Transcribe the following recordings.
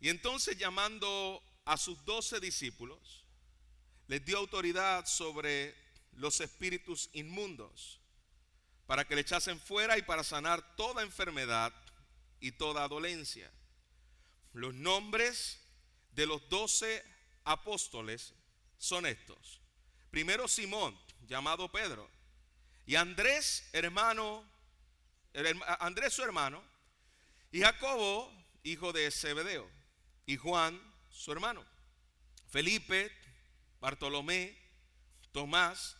Y entonces, llamando a sus 12 discípulos, les dio autoridad sobre los espíritus inmundos, para que le echasen fuera y para sanar toda enfermedad y toda dolencia. Los nombres de los 12 apóstoles son estos: primero Simón, llamado Pedro, y Andrés su hermano, y Jacobo, hijo de Zebedeo, y Juan, su hermano, Felipe, Bartolomé, Tomás,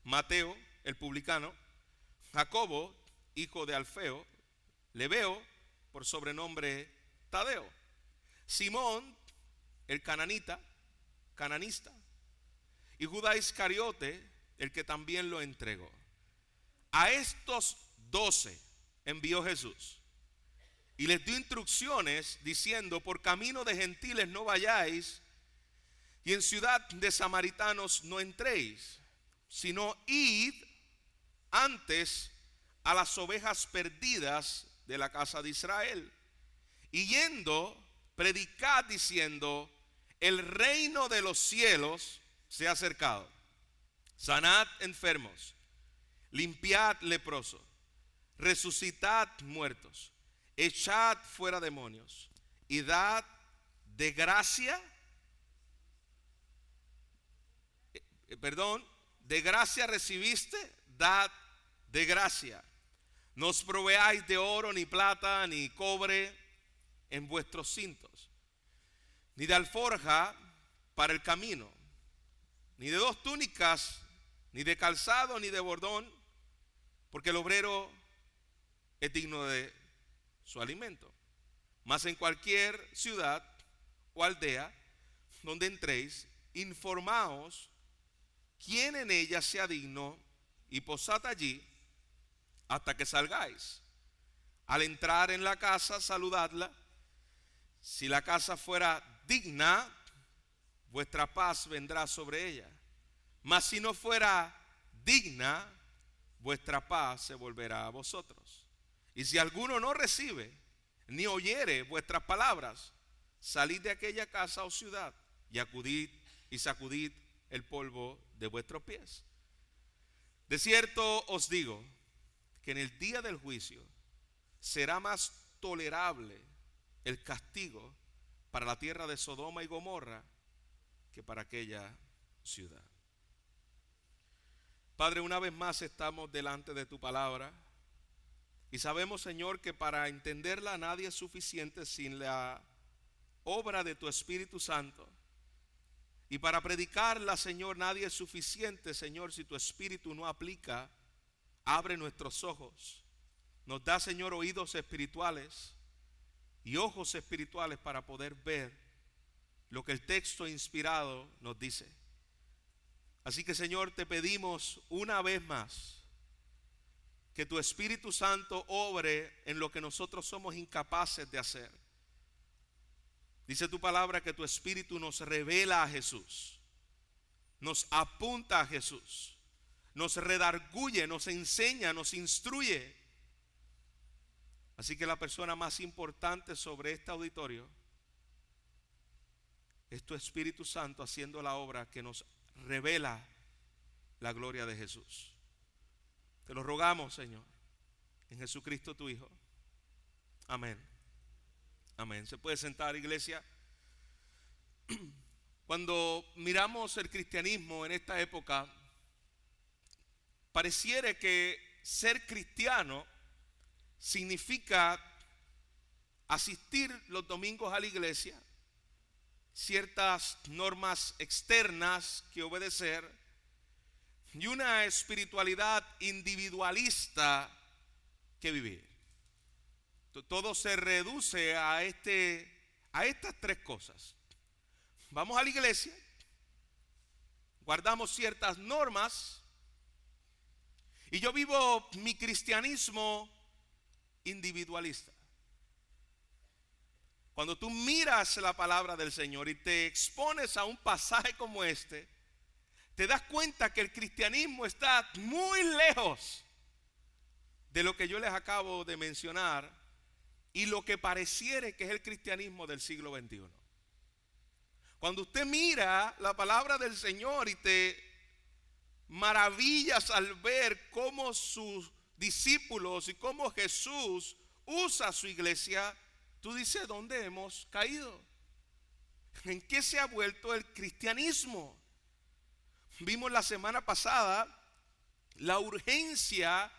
Mateo, el publicano, Jacobo, hijo de Alfeo, Lebeo, por sobrenombre Tadeo, Simón, el cananista, y Judá Iscariote, el que también lo entregó. A estos 12 envió Jesús y les dio instrucciones diciendo: por camino de gentiles no vayáis, y en ciudad de samaritanos no entréis, sino id antes a las ovejas perdidas de la casa de Israel. Y yendo, predicad diciendo: el reino de los cielos se ha acercado. Sanad enfermos, limpiad leprosos, resucitad muertos, echad fuera demonios, y dad de gracia, de gracia recibiste, dad de gracia. No os proveáis de oro, ni plata, ni cobre en vuestros cintos, ni de alforja para el camino, ni de 2 túnicas, ni de calzado, ni de bordón, porque el obrero es digno de su alimento. Mas en cualquier ciudad o aldea donde entréis, informaos quién en ella sea digno, y posad allí hasta que salgáis. Al entrar en la casa, saludadla. Si la casa fuera digna, vuestra paz vendrá sobre ella. Mas si no fuera digna, vuestra paz se volverá a vosotros. Y si alguno no recibe ni oyere vuestras palabras, salid de aquella casa o ciudad y acudid y sacudid el polvo de vuestros pies. De cierto os digo que en el día del juicio será más tolerable el castigo para la tierra de Sodoma y Gomorra que para aquella ciudad. Padre, una vez más estamos delante de tu palabra y sabemos, Señor, que para entenderla nadie es suficiente sin la obra de tu Espíritu Santo. Y para predicarla, Señor, nadie es suficiente, Señor, si tu Espíritu no aplica. Abre nuestros ojos. Nos da, Señor, oídos espirituales y ojos espirituales para poder ver lo que el texto inspirado nos dice. Así que, Señor, te pedimos una vez más que tu Espíritu Santo obre en lo que nosotros somos incapaces de hacer. Dice tu palabra que tu Espíritu nos revela a Jesús, nos apunta a Jesús, nos redarguye, nos enseña, nos instruye. Así que la persona más importante sobre este auditorio es tu Espíritu Santo haciendo la obra que nos revela la gloria de Jesús. Te lo rogamos, Señor, en Jesucristo tu Hijo. Amén. Amén. Se puede sentar, iglesia. Cuando miramos el cristianismo en esta época, pareciera que ser cristiano significa asistir los domingos a la iglesia, ciertas normas externas que obedecer y una espiritualidad individualista que vivir. Todo se reduce a estas 3 cosas. Vamos a la iglesia, guardamos ciertas normas y yo vivo mi cristianismo individualista. Cuando tú miras la palabra del Señor y te expones a un pasaje como este, te das cuenta que el cristianismo está muy lejos de lo que yo les acabo de mencionar y lo que pareciere que es el cristianismo del siglo XXI. Cuando usted mira la palabra del Señor y te maravillas al ver cómo sus discípulos y cómo Jesús usa su iglesia, tú dices, ¿dónde hemos caído? ¿En qué se ha vuelto el cristianismo? Vimos la semana pasada la urgencia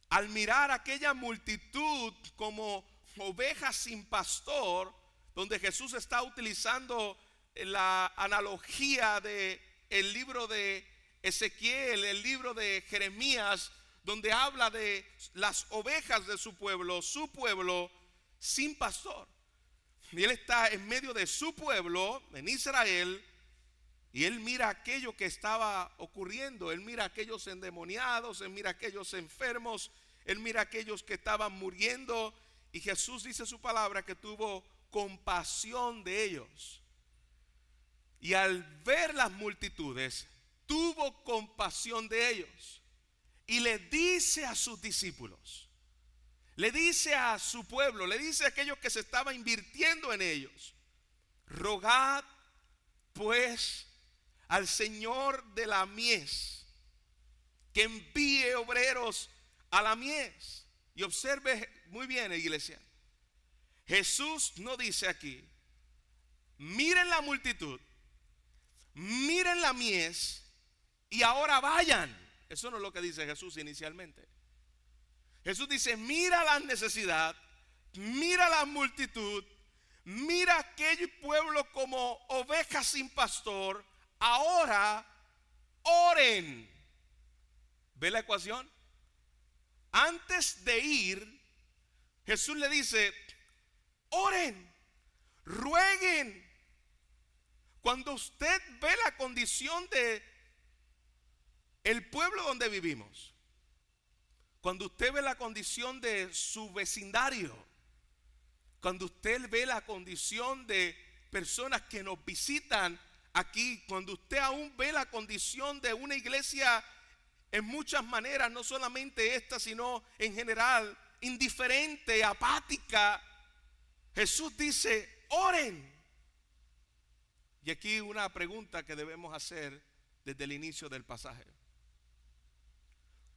al mirar aquella multitud como ovejas sin pastor, donde Jesús está utilizando la analogía de el libro de Ezequiel, el libro de Jeremías, donde habla de las ovejas de su pueblo sin pastor. Y él está en medio de su pueblo, en Israel, y él mira aquello que estaba ocurriendo. Él mira a aquellos endemoniados, él mira a aquellos enfermos, él mira a aquellos que estaban muriendo. Y Jesús dice su palabra que tuvo compasión de ellos. Y al ver las multitudes, tuvo compasión de ellos. Y le dice a sus discípulos, le dice a su pueblo, le dice a aquellos que se estaban invirtiendo en ellos: rogad pues al Señor de la mies que envíe obreros a la mies. Y observe muy bien, iglesia, Jesús no dice aquí: miren la multitud, miren la mies y ahora vayan. Eso no es lo que dice Jesús inicialmente. Jesús dice: mira la necesidad, mira la multitud, mira aquel pueblo como ovejas sin pastor. Ahora oren. ¿Ve la ecuación? Antes de ir, Jesús le dice: oren, rueguen. Cuando usted ve la condición de el pueblo donde vivimos, cuando usted ve la condición de su vecindario, cuando usted ve la condición de personas que nos visitan aquí, cuando usted aún ve la condición de una iglesia en muchas maneras, no solamente esta, sino en general, indiferente, apática, Jesús dice: oren. Y aquí una pregunta que debemos hacer desde el inicio del pasaje: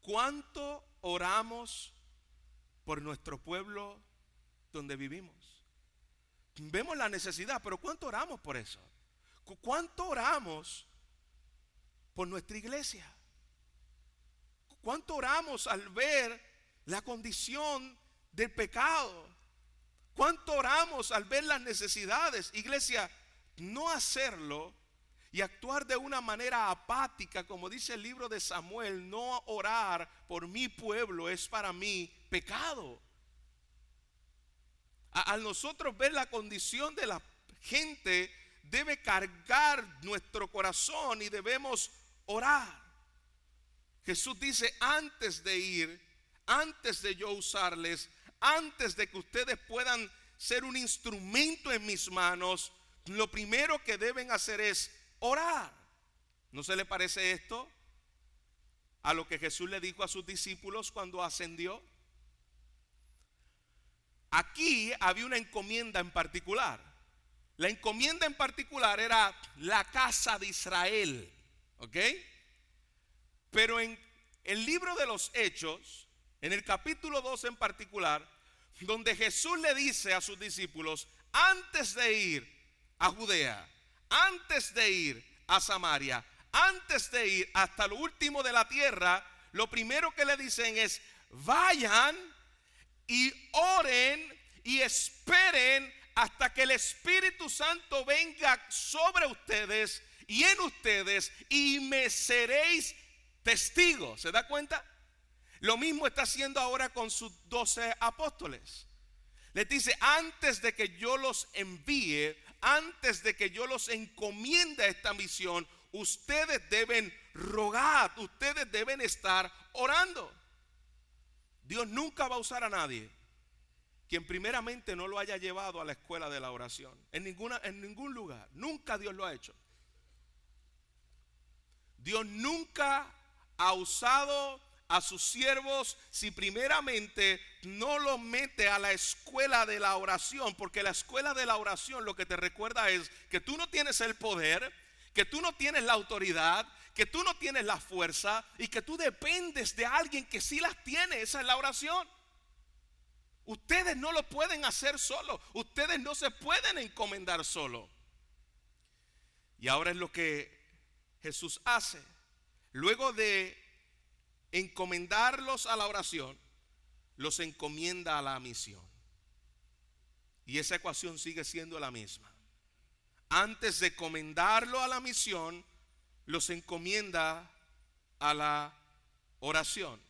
¿cuánto oramos por nuestro pueblo donde vivimos? Vemos la necesidad, pero ¿cuánto oramos por eso? ¿Cuánto oramos por nuestra iglesia? ¿Cuánto oramos al ver la condición del pecado? ¿Cuánto oramos al ver las necesidades? Iglesia, no hacerlo y actuar de una manera apática, como dice el libro de Samuel, no orar por mi pueblo es para mí pecado. Al nosotros ver la condición de la gente, debe cargar nuestro corazón y debemos orar. Jesús dice: antes de ir, antes de yo usarles, antes de que ustedes puedan ser un instrumento en mis manos, lo primero que deben hacer es orar. ¿No se le parece esto a lo que Jesús le dijo a sus discípulos cuando ascendió? Aquí había una encomienda en particular. La encomienda en particular era la casa de Israel, ¿ok? Pero en el libro de los Hechos, en el capítulo 2 en particular, donde Jesús le dice a sus discípulos: antes de ir a Judea, antes de ir a Samaria, antes de ir hasta lo último de la tierra, lo primero que le dicen es: vayan y oren y esperen hasta que el Espíritu Santo venga sobre ustedes y en ustedes, y me seréis testigos. ¿Se da cuenta? Lo mismo está haciendo ahora con sus 12 apóstoles. Les dice: antes de que yo los envíe, antes de que yo los encomiende a esta misión, ustedes deben rogar, ustedes deben estar orando. Dios nunca va a usar a nadie quien primeramente no lo haya llevado a la escuela de la oración. En ningún lugar. Nunca Dios lo ha hecho. Dios nunca ha usado a sus siervos si primeramente no los mete a la escuela de la oración? Porque la escuela de la oración lo que te recuerda es que tú no tienes el poder, que tú no tienes la autoridad, que tú no tienes la fuerza y que tú dependes de alguien que sí las tiene. Esa es la oración. Ustedes no lo pueden hacer solo. Ustedes no se pueden encomendar solo. Y ahora es lo que Jesús hace. Luego de encomendarlos a la oración, los encomienda a la misión. Y esa ecuación sigue siendo la misma. Antes de encomendarlo a la misión, los encomienda a la oración.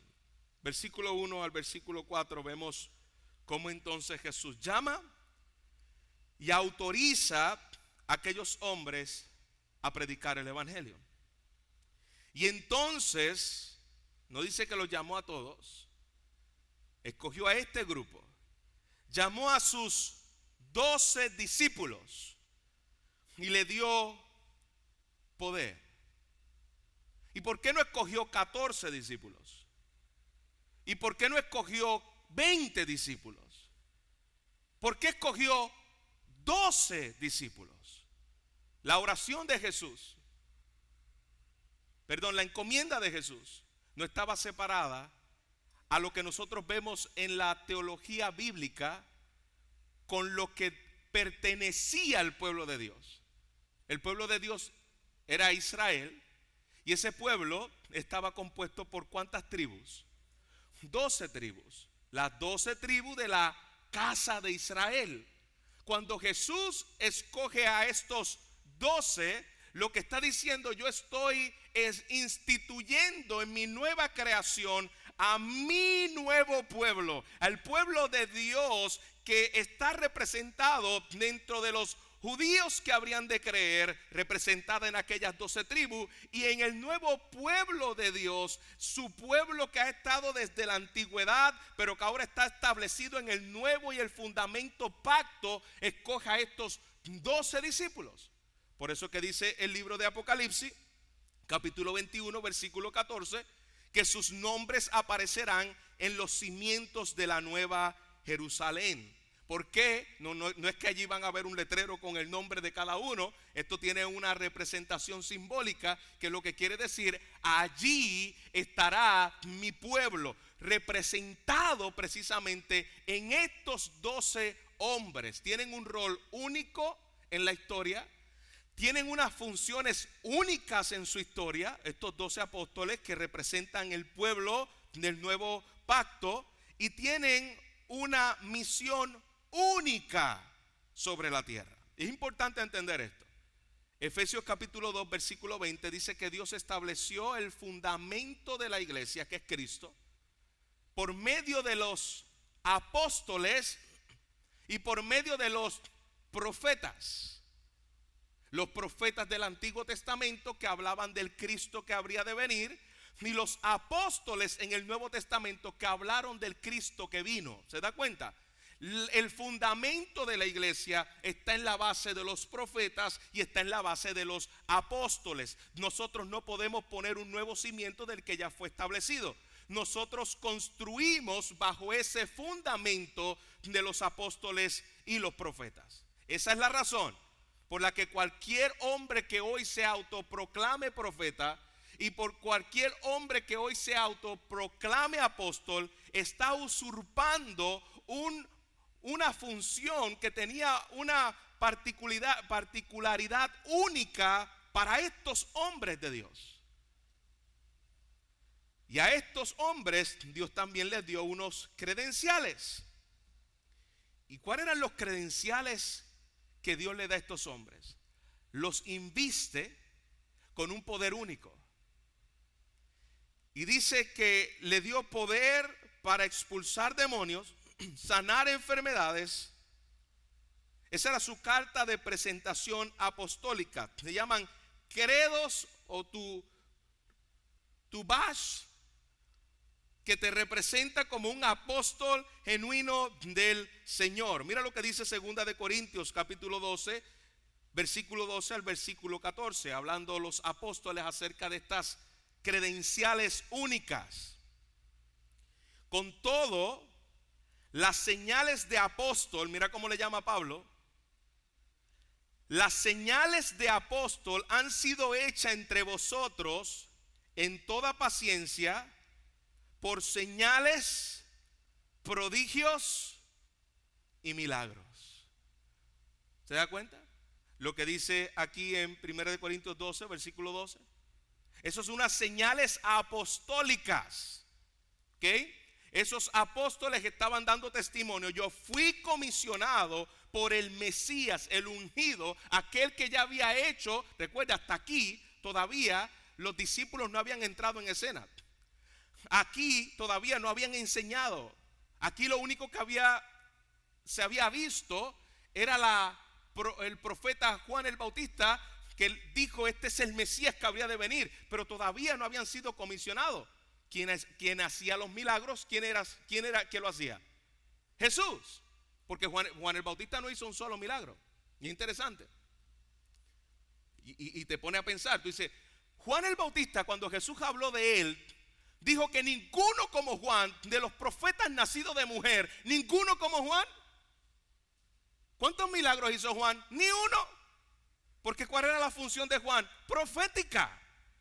Versículo 1 al versículo 4 vemos cómo entonces Jesús llama y autoriza a aquellos hombres a predicar el evangelio. Y entonces, no dice que los llamó a todos, escogió a este grupo, llamó a sus 12 discípulos y le dio poder. ¿Y por qué no escogió 14 discípulos? ¿Y por qué no escogió 20 discípulos? ¿Por qué escogió 12 discípulos? La oración de Jesús, la encomienda de Jesús no estaba separada a lo que nosotros vemos en la teología bíblica con lo que pertenecía al pueblo de Dios. El pueblo de Dios era Israel y ese pueblo estaba compuesto por ¿cuántas tribus? 12 tribus. Las 12 tribus de la casa de Israel. Cuando Jesús escoge a estos 12, lo que está diciendo, yo estoy instituyendo en mi nueva creación a mi nuevo pueblo, al pueblo de Dios que está representado dentro de los judíos que habrían de creer, representada en aquellas 12 tribus, y en el nuevo pueblo de Dios, su pueblo que ha estado desde la antigüedad, pero que ahora está establecido en el nuevo y el fundamento pacto, escoja a estos 12 discípulos. Por eso que dice el libro de Apocalipsis, capítulo 21, versículo 14, que sus nombres aparecerán en los cimientos de la nueva Jerusalén. ¿Por qué? No es que allí van a ver un letrero con el nombre de cada uno. Esto tiene una representación simbólica que lo que quiere decir, allí estará mi pueblo, representado precisamente en estos 12 hombres. Tienen un rol único en la historia, tienen unas funciones únicas en su historia, estos 12 apóstoles que representan el pueblo del nuevo pacto, y tienen una misión única sobre la tierra. Es importante entender esto. Efesios capítulo 2 versículo 20 dice que Dios estableció el fundamento de la iglesia, que es Cristo, por medio de los apóstoles y por medio de los profetas. Los profetas del Antiguo Testamento que hablaban del Cristo que habría de venir, y los apóstoles en el Nuevo Testamento que hablaron del Cristo que vino. ¿Se da cuenta? El fundamento de la iglesia está en la base de los profetas y está en la base de los apóstoles. Nosotros no podemos poner un nuevo cimiento del que ya fue establecido. Nosotros construimos bajo ese fundamento de los apóstoles y los profetas. Esa es la razón por la que cualquier hombre que hoy se autoproclame profeta y por cualquier hombre que hoy se autoproclame apóstol está usurpando una función que tenía una particularidad única para estos hombres de Dios. Y a estos hombres Dios también les dio unos credenciales. ¿Y cuáles eran los credenciales que Dios le da a estos hombres? Los inviste con un poder único. Y dice que le dio poder para expulsar demonios, sanar enfermedades. Esa era su carta de presentación apostólica. Se llaman credos o tu badge, que te representa como un apóstol genuino del Señor. Mira lo que dice 2 de Corintios capítulo 12, versículo 12 al versículo 14, hablando los apóstoles acerca de estas credenciales únicas. Con todo, las señales de apóstol, mira cómo le llama Pablo, las señales de apóstol han sido hechas entre vosotros en toda paciencia por señales, prodigios y milagros. ¿Se da cuenta? Lo que dice aquí en 1 Corintios 12, versículo 12. Eso son unas señales apostólicas. ¿Ok? Esos apóstoles que estaban dando testimonio. Yo fui comisionado por el Mesías, el ungido, aquel que ya había hecho. Recuerda, hasta aquí todavía los discípulos no habían entrado en escena. Aquí todavía no habían enseñado. Aquí lo único que se había visto era el profeta Juan el Bautista, que dijo: este es el Mesías que habría de venir. Pero todavía no habían sido comisionados. ¿Quién hacía los milagros? ¿Quién era que lo hacía? Jesús. Porque Juan el Bautista no hizo un solo milagro. Y es interesante. Y te pone a pensar. Tú dices, Juan el Bautista, cuando Jesús habló de él, dijo que ninguno como Juan, de los profetas nacidos de mujer, ninguno como Juan. ¿Cuántos milagros hizo Juan? Ni uno. Porque ¿cuál era la función de Juan? Profética.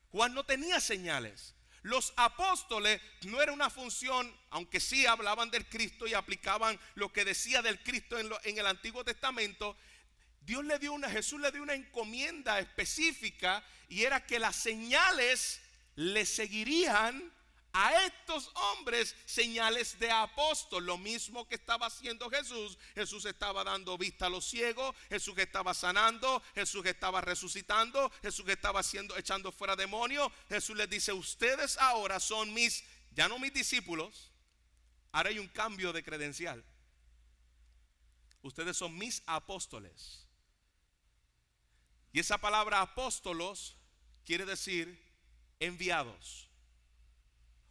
Juan no tenía señales. Los apóstoles no era una función, aunque sí hablaban del Cristo y aplicaban lo que decía del Cristo en el Antiguo Testamento. Jesús le dio una encomienda específica, y era que las señales le seguirían a estos hombres, señales de apóstol. Lo mismo que estaba haciendo Jesús. Jesús estaba dando vista a los ciegos, Jesús estaba sanando, Jesús estaba resucitando, Jesús estaba echando fuera demonios. Jesús les dice: ustedes ahora son ya no mis discípulos, ahora hay un cambio de credencial. Ustedes son mis apóstoles. Y esa palabra apóstolos quiere decir enviados.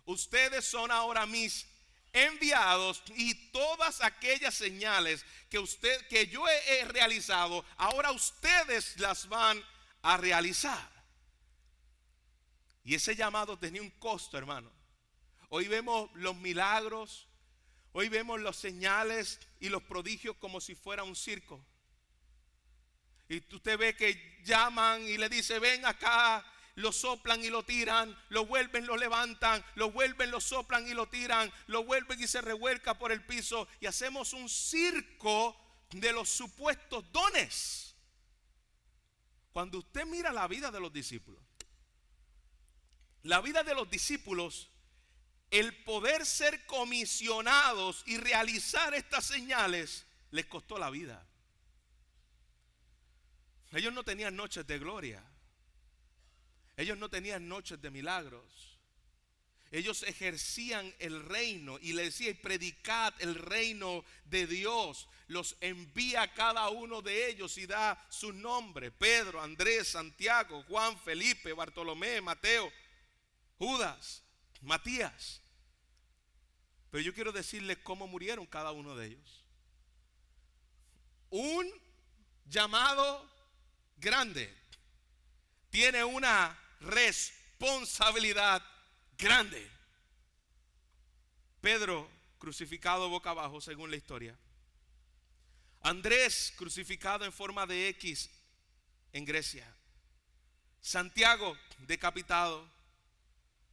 Ustedes son ahora mis enviados, y todas aquellas señales que yo he realizado, ahora ustedes las van a realizar. Y ese llamado tenía un costo, hermano. Hoy vemos los milagros, hoy vemos las señales y los prodigios como si fuera un circo. Y usted ve que llaman y le dice: ven acá. Lo soplan y lo tiran, lo vuelven, lo levantan, lo vuelven, lo soplan y lo tiran, lo vuelven y se revuelca por el piso, y hacemos un circo de los supuestos dones. Cuando usted mira la vida de los discípulos, el poder ser comisionados y realizar estas señales les costó la vida. Ellos no tenían noches de gloria. Ellos no tenían noches de milagros. Ellos ejercían el reino, y le decía: y predicad el reino de Dios. Los envía a cada uno de ellos y da su nombre: Pedro, Andrés, Santiago, Juan, Felipe, Bartolomé, Mateo, Judas, Matías. Pero yo quiero decirles cómo murieron cada uno de ellos. Un llamado grande tiene una responsabilidad grande. Pedro crucificado boca abajo, según la historia. Andrés crucificado en forma de X en Grecia. Santiago decapitado.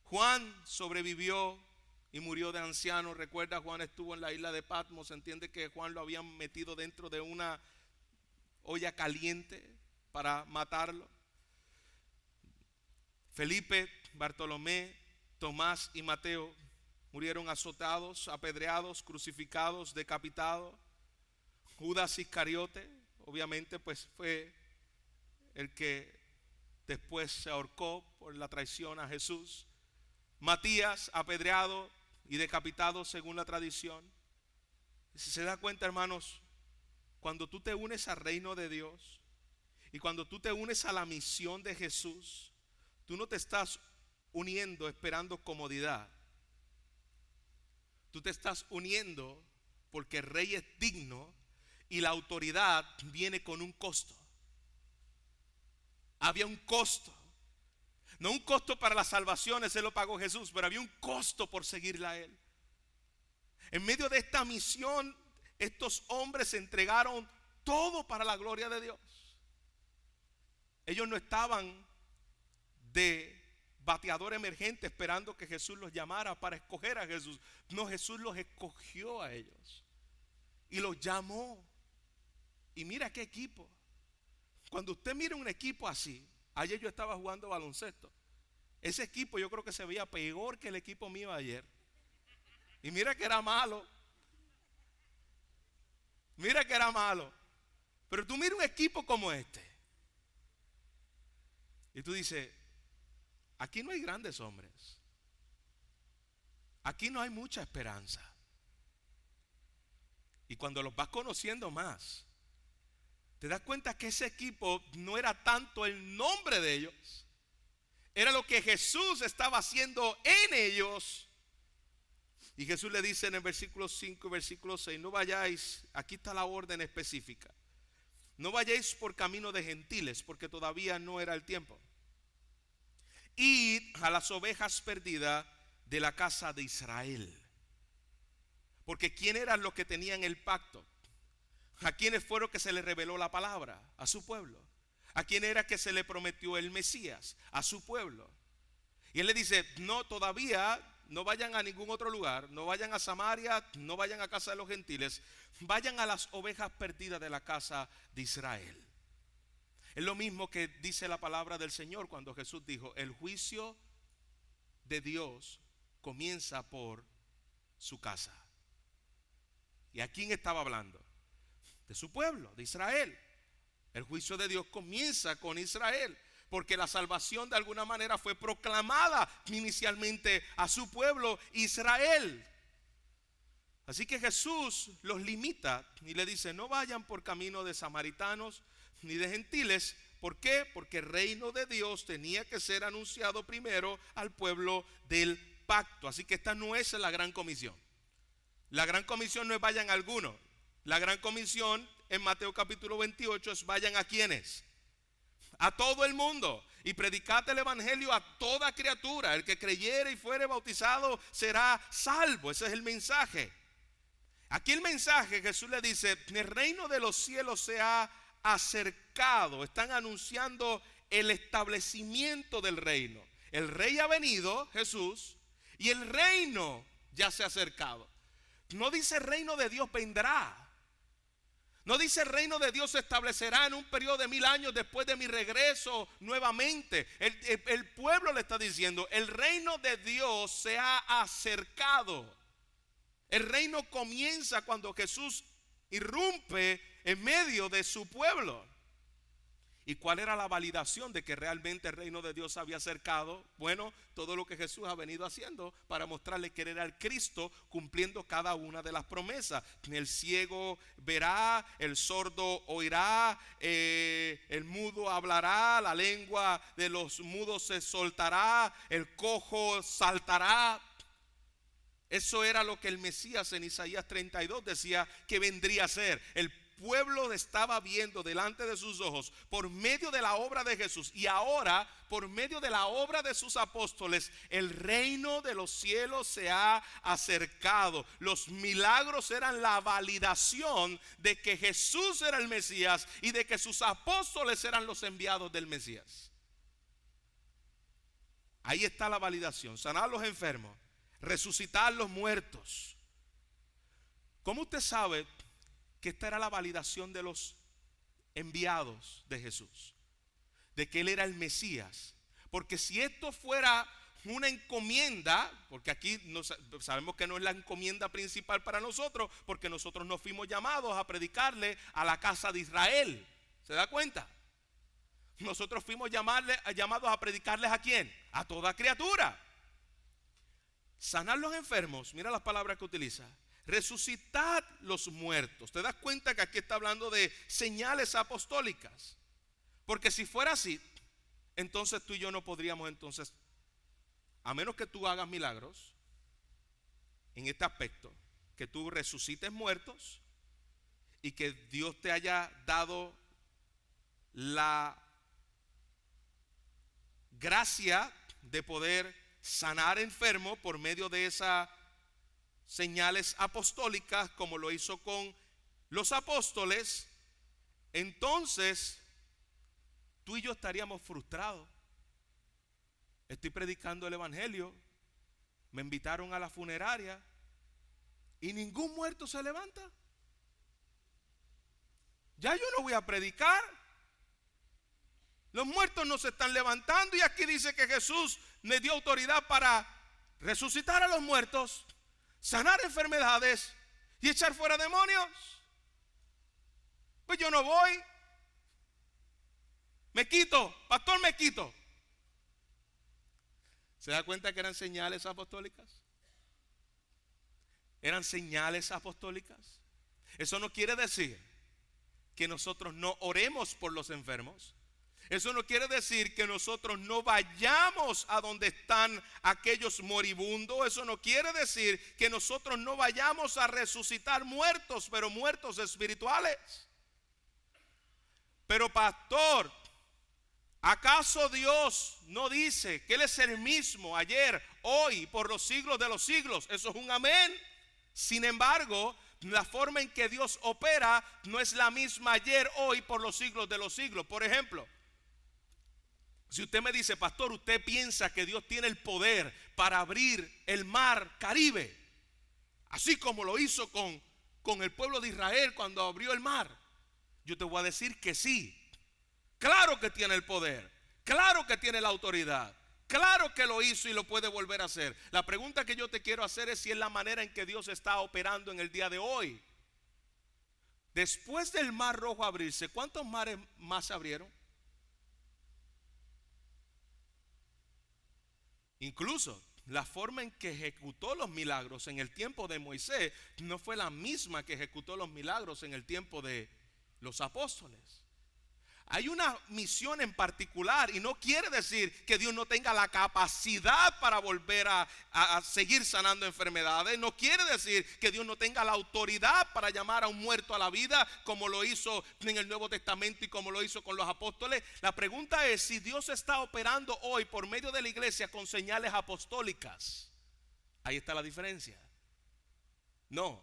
Juan sobrevivió y murió de anciano. Recuerda, Juan estuvo en la isla de Patmos. Se entiende que Juan lo habían metido dentro de una olla caliente para matarlo. Felipe, Bartolomé, Tomás y Mateo murieron azotados, apedreados, crucificados, decapitados. Judas Iscariote, obviamente, pues fue el que después se ahorcó por la traición a Jesús. Matías, apedreado y decapitado según la tradición. Y si se da cuenta, hermanos, cuando tú te unes al reino de Dios y cuando tú te unes a la misión de Jesús, tú no te estás uniendo esperando comodidad. Tú te estás uniendo porque el rey es digno y la autoridad viene con un costo. Había un costo. No un costo para la salvación, ese lo pagó Jesús, pero había un costo por seguirle a él. En medio de esta misión, estos hombres se entregaron todo para la gloria de Dios. Ellos no estaban de bateador emergente esperando que Jesús los llamara para escoger a Jesús. No, Jesús los escogió a ellos y los llamó. Y mira qué equipo. Cuando usted mira un equipo así, ayer yo estaba jugando baloncesto. Ese equipo yo creo que se veía peor que el equipo mío ayer. Y mira que era malo. Mira que era malo. Pero tú mira un equipo como este. Y tú dices, aquí no hay grandes hombres. Aquí no hay mucha esperanza. Y cuando los vas conociendo más, te das cuenta que ese equipo no era tanto el nombre de ellos, era lo que Jesús estaba haciendo en ellos. Y Jesús le dice en el versículo 5 y versículo 6, no vayáis, aquí está la orden específica, no vayáis por camino de gentiles, porque todavía no era el tiempo. Id a las ovejas perdidas de la casa de Israel. Porque ¿quién eran los que tenían el pacto? ¿A quiénes fueron que se les reveló la palabra? A su pueblo. ¿A quién era que se le prometió el Mesías? A su pueblo. Y él le dice, no, todavía no vayan a ningún otro lugar, no vayan a Samaria, no vayan a casa de los gentiles, vayan a las ovejas perdidas de la casa de Israel. Es lo mismo que dice la palabra del Señor cuando Jesús dijo, el juicio de Dios comienza por su casa. ¿Y a quién estaba hablando? De su pueblo, de Israel. El juicio de Dios comienza con Israel, porque la salvación de alguna manera fue proclamada inicialmente a su pueblo Israel. Así que Jesús los limita y le dice, no vayan por camino de samaritanos ni de gentiles. ¿Por qué? Porque el reino de Dios tenía que ser anunciado primero al pueblo del pacto. Así que esta no es la gran comisión. La gran comisión no es vayan a alguno. La gran comisión en Mateo capítulo 28 es vayan a quienes, a todo el mundo, y predicad el evangelio a toda criatura. El que creyere y fuere bautizado será salvo. Ese es el mensaje. Aquí el mensaje, Jesús le dice, el reino de los cielos se ha acercado. Están anunciando el establecimiento del reino. El rey ha venido, Jesús, y el reino ya se ha acercado. No dice el reino de Dios vendrá. No dice el reino de Dios se establecerá en un periodo de 1000 años después de mi regreso nuevamente. El pueblo le está diciendo, el reino de Dios se ha acercado. El reino comienza cuando Jesús irrumpe en medio de su pueblo. ¿Y cuál era la validación de que realmente el reino de Dios se había acercado? Bueno, todo lo que Jesús ha venido haciendo para mostrarle que era el Cristo, cumpliendo cada una de las promesas. El ciego verá, el sordo oirá, el mudo hablará, la lengua de los mudos se soltará, el cojo saltará. Eso era lo que el Mesías en Isaías 32 decía que vendría a ser. El pueblo estaba viendo delante de sus ojos por medio de la obra de Jesús, y ahora por medio de la obra de sus apóstoles el reino de los cielos se ha acercado. Los milagros eran la validación de que Jesús era el Mesías y de que sus apóstoles eran los enviados del Mesías. Ahí está la validación: sanar a los enfermos, resucitar a los muertos. ¿Cómo usted sabe que esta era la validación de los enviados de Jesús? De que Él era el Mesías. Porque si esto fuera una encomienda, porque aquí sabemos que no es la encomienda principal para nosotros, porque nosotros no fuimos llamados a predicarle a la casa de Israel. ¿Se da cuenta? Nosotros fuimos llamados a predicarles ¿a quién? A toda criatura. Sanar los enfermos, mira las palabras que utiliza. Resucitad los muertos. ¿Te das cuenta que aquí está hablando de señales apostólicas? Porque si fuera así, entonces tú y yo no podríamos, entonces, a menos que tú hagas milagros en este aspecto, que tú resucites muertos y que Dios te haya dado la gracia de poder sanar enfermos por medio de esa señales apostólicas como lo hizo con los apóstoles, entonces tú y yo estaríamos frustrados. Estoy predicando el evangelio, me invitaron a la funeraria y ningún muerto se levanta. Ya yo no voy a predicar. Los muertos no se están levantando y aquí dice que Jesús le dio autoridad para resucitar a los muertos, sanar enfermedades y echar fuera demonios. Pues yo no voy. Me quito, pastor, me quito. ¿Se da cuenta que eran señales apostólicas? Eran señales apostólicas. Eso no quiere decir que nosotros no oremos por los enfermos. Eso no quiere decir que nosotros no vayamos a donde están aquellos moribundos. Eso no quiere decir que nosotros no vayamos a resucitar muertos, pero muertos espirituales. Pero pastor, ¿acaso Dios no dice que Él es el mismo ayer, hoy, por los siglos de los siglos? Eso es un amén. Sin embargo, la forma en que Dios opera no es la misma ayer, hoy, por los siglos de los siglos. Por ejemplo, si usted me dice, pastor, usted piensa que Dios tiene el poder para abrir el mar Caribe, así como lo hizo con el pueblo de Israel cuando abrió el mar, yo te voy a decir que sí. Claro que tiene el poder, claro que tiene la autoridad, claro que lo hizo y lo puede volver a hacer. La pregunta que yo te quiero hacer es si es la manera en que Dios está operando en el día de hoy. Después del mar rojo abrirse, ¿cuántos mares más se abrieron? Incluso la forma en que ejecutó los milagros en el tiempo de Moisés no fue la misma que ejecutó los milagros en el tiempo de los apóstoles. Hay una misión en particular y no quiere decir que Dios no tenga la capacidad para volver a seguir sanando enfermedades. No quiere decir que Dios no tenga la autoridad para llamar a un muerto a la vida como lo hizo en el Nuevo Testamento y como lo hizo con los apóstoles. La pregunta es si Dios está operando hoy por medio de la iglesia con señales apostólicas. Ahí está la diferencia. No.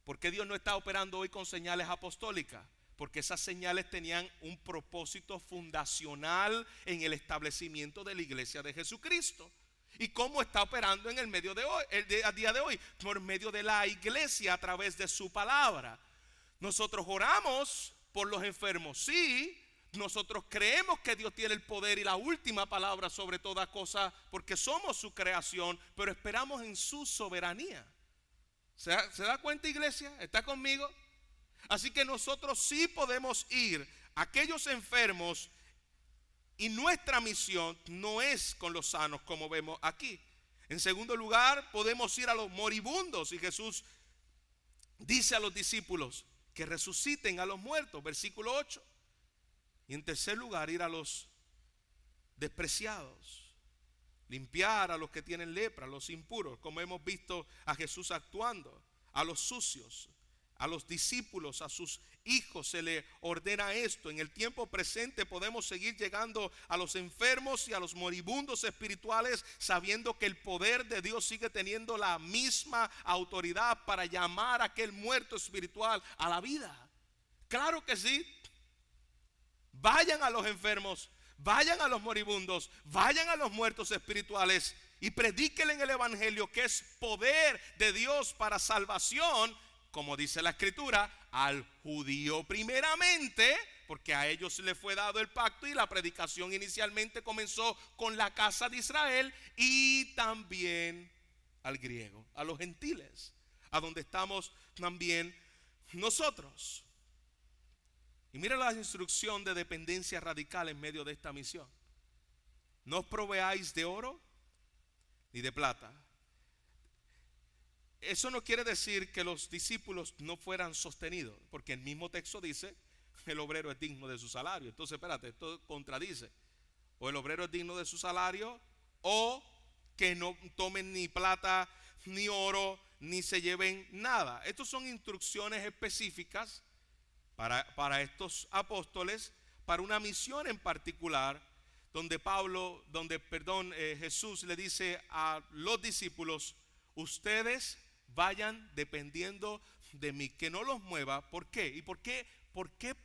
¿Por qué Dios no está operando hoy con señales apostólicas? Porque esas señales tenían un propósito fundacional en el establecimiento de la iglesia de Jesucristo. ¿Y cómo está operando en el medio de hoy, a día de hoy? Por medio de la iglesia a través de su palabra. Nosotros oramos por los enfermos, sí. Nosotros creemos que Dios tiene el poder y la última palabra sobre toda cosa porque somos su creación, pero esperamos en su soberanía. ¿Se da cuenta, iglesia? ¿Está conmigo? Así que nosotros sí podemos ir a aquellos enfermos y nuestra misión no es con los sanos como vemos aquí. En segundo lugar, podemos ir a los moribundos y Jesús dice a los discípulos que resuciten a los muertos, versículo 8. Y en tercer lugar, ir a los despreciados, limpiar a los que tienen lepra, a los impuros, como hemos visto a Jesús actuando, a los sucios. A los discípulos, a sus hijos se le ordena esto. En el tiempo presente podemos seguir llegando a los enfermos y a los moribundos espirituales, sabiendo que el poder de Dios sigue teniendo la misma autoridad para llamar a aquel muerto espiritual a la vida. Claro que sí. Vayan a los enfermos, vayan a los moribundos, vayan a los muertos espirituales y predíquenle en el evangelio que es poder de Dios para salvación. Como dice la escritura, al judío primeramente, porque a ellos le fue dado el pacto y la predicación inicialmente comenzó con la casa de Israel, y también al griego, a los gentiles, a donde estamos también nosotros. Y mira la instrucción de dependencia radical en medio de esta misión. No os proveáis de oro ni de plata. Eso no quiere decir que los discípulos no fueran sostenidos, porque el mismo texto dice el obrero es digno de su salario. Entonces espérate, esto contradice. O el obrero es digno de su salario, o que no tomen ni plata ni oro ni se lleven nada. Estas son instrucciones específicas para estos apóstoles, para una misión en particular, donde Jesús le dice a los discípulos: ustedes vayan dependiendo de mí, que no los mueva. ¿Por qué? ¿Y por qué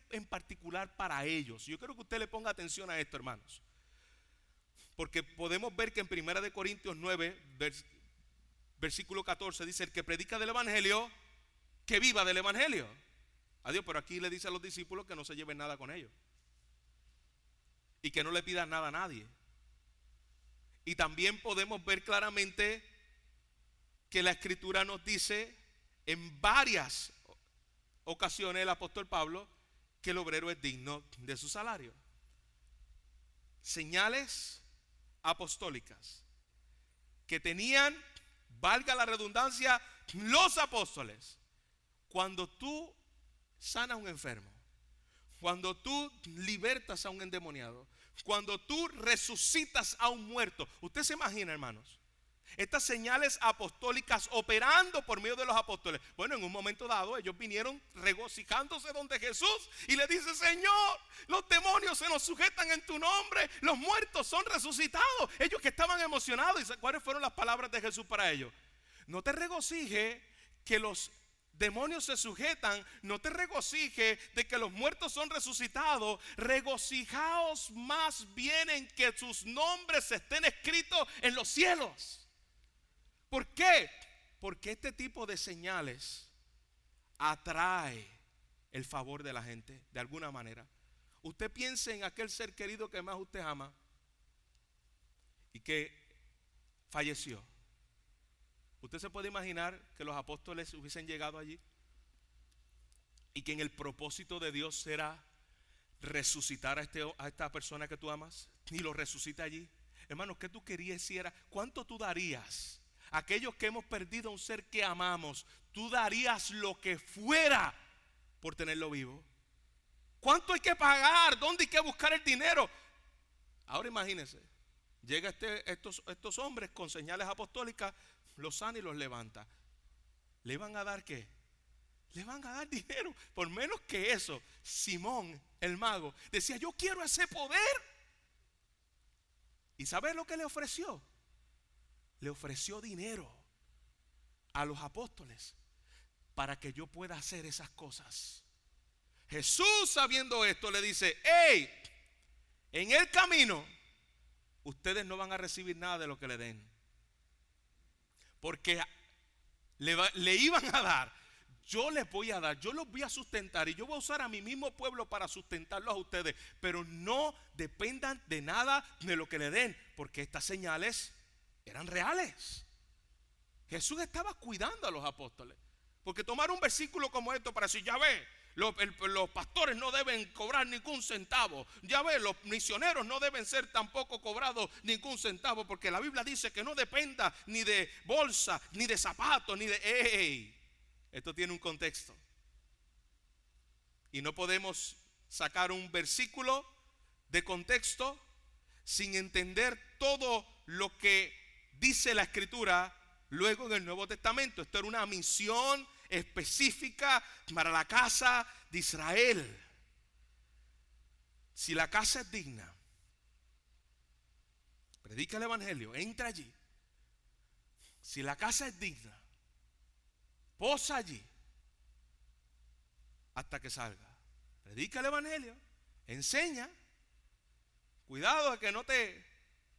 en particular para ellos? Yo quiero que usted le ponga atención a esto, hermanos, porque podemos ver que en 1 Corintios 9, versículo 14 dice: el que predica del evangelio, que viva del evangelio. Adiós, pero aquí le dice a los discípulos que no se lleven nada con ellos y que no le pidan nada a nadie. Y también podemos ver claramente que la escritura nos dice en varias ocasiones, el apóstol Pablo, que el obrero es digno de su salario. Señales apostólicas que tenían, valga la redundancia, los apóstoles. Cuando tú sanas a un enfermo, cuando tú libertas a un endemoniado, cuando tú resucitas a un muerto, usted se imagina, hermanos, estas señales apostólicas operando por medio de los apóstoles. Bueno, en un momento dado ellos vinieron regocijándose donde Jesús y le dice: Señor, los demonios se nos sujetan en tu nombre, los muertos son resucitados. Ellos que estaban emocionados. ¿Y cuáles fueron las palabras de Jesús para ellos? No te regocije que los demonios se sujetan, no te regocije de que los muertos son resucitados, regocijaos más bien en que sus nombres estén escritos en los cielos. ¿Por qué? Porque este tipo de señales atrae el favor de la gente de alguna manera. Usted piense en aquel ser querido que más usted ama y que falleció. ¿Usted se puede imaginar que los apóstoles hubiesen llegado allí y que en el propósito de Dios era resucitar a esta persona que tú amas y lo resucita allí? Hermanos, ¿qué tú querías si era? ¿Cuánto tú darías? Aquellos que hemos perdido a un ser que amamos, tú darías lo que fuera por tenerlo vivo. ¿Cuánto hay que pagar? ¿Dónde hay que buscar el dinero? Ahora imagínense, llega estos hombres con señales apostólicas, los sana y los levanta. ¿Le van a dar qué? Le van a dar dinero. Por menos que eso, Simón el mago decía: yo quiero ese poder. ¿Y sabes lo que le ofreció? Le ofreció dinero a los apóstoles para que yo pueda hacer esas cosas. Jesús, sabiendo esto, le dice: hey, en el camino ustedes no van a recibir nada de lo que le den, porque le iban a dar. Yo les voy a dar, yo los voy a sustentar y yo voy a usar a mi mismo pueblo para sustentarlos a ustedes, pero no dependan de nada de lo que le den, porque estas señales eran reales. Jesús estaba cuidando a los apóstoles, porque tomar un versículo como esto para decir: ya ve, los pastores no deben cobrar ningún centavo, ya ve, los misioneros no deben ser tampoco cobrados ningún centavo, porque la Biblia dice que no dependa ni de bolsa, ni de zapatos, ni de... Esto tiene un contexto y no podemos sacar un versículo de contexto sin entender todo lo que dice la escritura luego en el Nuevo Testamento. Esto era una misión específica para la casa de Israel. Si la casa es digna, predica el evangelio, entra allí. Si la casa es digna, posa allí hasta que salga. Predica el evangelio, enseña. Cuidado de que no te